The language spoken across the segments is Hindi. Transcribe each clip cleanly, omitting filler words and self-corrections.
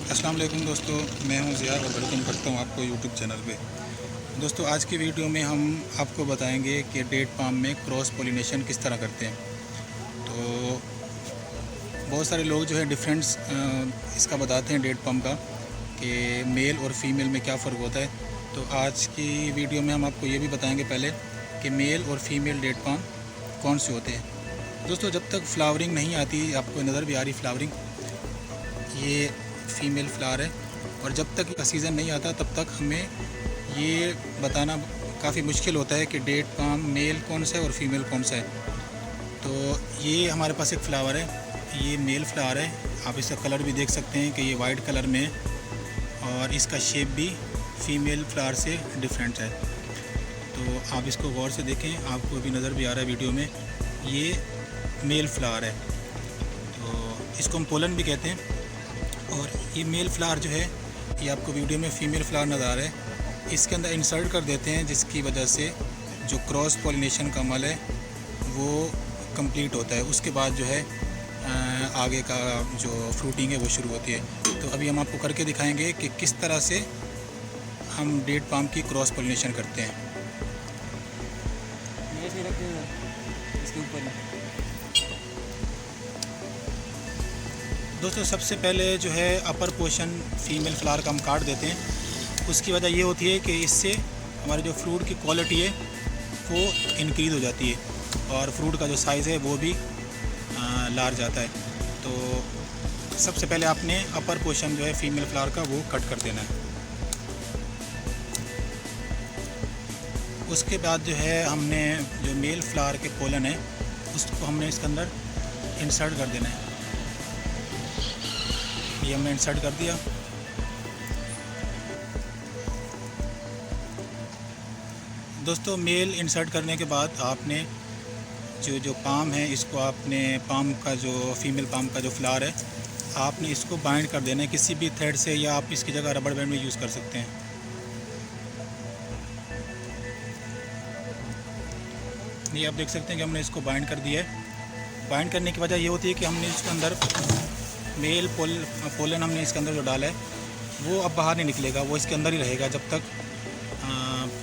अस्सलाम वालेकुम दोस्तों, मैं हूं ज़िया और वेलकम करता हूं आपको यूट्यूब चैनल पे। दोस्तों आज की वीडियो में हम आपको बताएंगे कि डेट पाम में क्रॉस पोलिनेशन किस तरह करते हैं। तो बहुत सारे लोग जो है डिफरेंस इसका बताते हैं डेट पाम का कि मेल और फीमेल में क्या फ़र्क होता है। तो आज की वीडियो में हम आपको ये भी बताएंगे पहले कि मेल और फीमेल डेट पाम कौन से होते हैं। दोस्तों जब तक फ्लावरिंग नहीं आती, आपको नज़र भी आ रही फ्लावरिंग, ये फीमेल फ्लावर है, और जब तक इसका सीज़न नहीं आता तब तक हमें ये बताना काफ़ी मुश्किल होता है कि डेट पाम मेल कौन सा है और फीमेल कौन सा है। तो ये हमारे पास एक फ़्लावर है, ये मेल फ्लावर है। आप इसका कलर भी देख सकते हैं कि ये वाइट कलर में है और इसका शेप भी फीमेल फ्लावर से डिफरेंट है। तो आप इसको गौर से देखें, आपको भी नज़र भी आ रहा है वीडियो में, ये मेल फ्लावर है। तो इसको हम पोलन भी कहते हैं। और ये मेल फ्लावर जो है, ये आपको वीडियो में फीमेल फ्लावर नज़र आ रहा है, इसके अंदर इंसर्ट कर देते हैं, जिसकी वजह से जो क्रॉस पॉलिनेशन का अमल है वो कंप्लीट होता है। उसके बाद जो है आगे का जो फ्रूटिंग है वो शुरू होती है। तो अभी हम आपको करके दिखाएंगे कि किस तरह से हम डेट पाम की क्रॉस पॉलिनेशन करते हैं। इसके ऊपर दोस्तों सबसे पहले जो है अपर पोर्शन फीमेल फ्लावर का हम काट देते हैं। उसकी वजह ये होती है कि इससे हमारे जो फ्रूट की क्वालिटी है वो इंक्रीज़ हो जाती है और फ्रूट का जो साइज़ है वो भी लार्ज आता है। तो सबसे पहले आपने अपर पोर्शन जो है फीमेल फ्लावर का वो कट कर देना है। उसके बाद जो है हमने जो मेल फ्लावर के पोलन है उसको हमने इसके अंदर इंसर्ट कर देना है। ये हमने इंसर्ट कर दिया। दोस्तों मेल इंसर्ट करने के बाद आपने जो पाम है, इसको आपने पाम का जो फीमेल पाम का जो फ्लावर है, आपने इसको बाइंड कर देना है किसी भी थ्रेड से, या आप इसकी जगह रबड़ बैंड में यूज़ कर सकते हैं। ये आप देख सकते हैं कि हमने इसको बाइंड कर दिया है। बाइंड करने की वजह ये होती है कि हमने इसके अंदर मेल पोलन हमने इसके अंदर जो डाला है वो अब बाहर नहीं निकलेगा, वो इसके अंदर ही रहेगा जब तक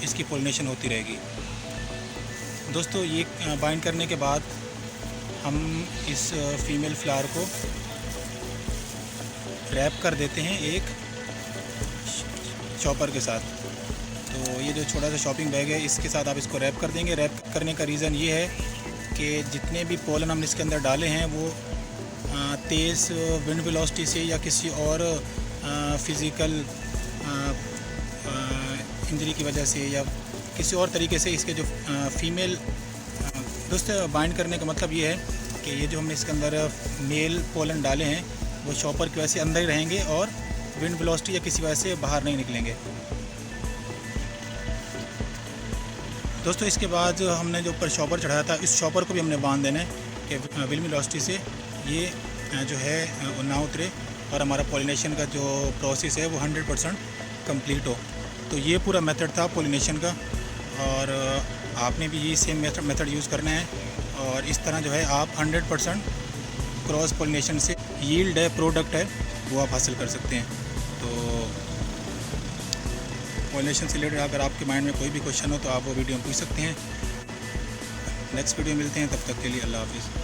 इसकी पोलिनेशन होती रहेगी। दोस्तों ये बाइंड करने के बाद हम इस फीमेल फ्लावर को रैप कर देते हैं एक चॉपर के साथ। तो ये जो छोटा सा शॉपिंग बैग है इसके साथ आप इसको रैप कर देंगे। रैप करने का रीज़न ये है कि जितने भी पोलन हमने इसके अंदर डाले हैं वो तेज़ विंड वेलोसिटी से या किसी और फिज़िकल इंजरी की वजह से या किसी और तरीके से इसके जो फीमेल दोस्तों बाइंड करने का मतलब ये है कि ये जो हमने इसके अंदर मेल पोलन डाले हैं वो शॉपर की वजह से अंदर ही रहेंगे और विंड वेलोसिटी या किसी वजह से बाहर नहीं निकलेंगे। दोस्तों इसके बाद हमने जो ऊपर शॉपर चढ़ाया था, इस शॉपर को भी हमने बांध देना है कि विंड वेलोसिटी से ये जो है ना उतरे और हमारा पॉलिनेशन का जो प्रोसेस है वो 100% कंप्लीट हो। तो ये पूरा मेथड था पॉलिनेशन का, और आपने भी ये सेम मेथड यूज़ करना है, और इस तरह जो है आप 100% क्रॉस पॉलिनेशन से यील्ड है, प्रोडक्ट है, वो आप हासिल कर सकते हैं। तो पॉलिनेशन से रिलेटेड अगर आपके माइंड में कोई भी क्वेश्चन हो तो आप वो वीडियो में पूछ सकते हैं। नेक्स्ट वीडियो मिलते हैं, तब तक के लिए अल्लाह हाफिज़।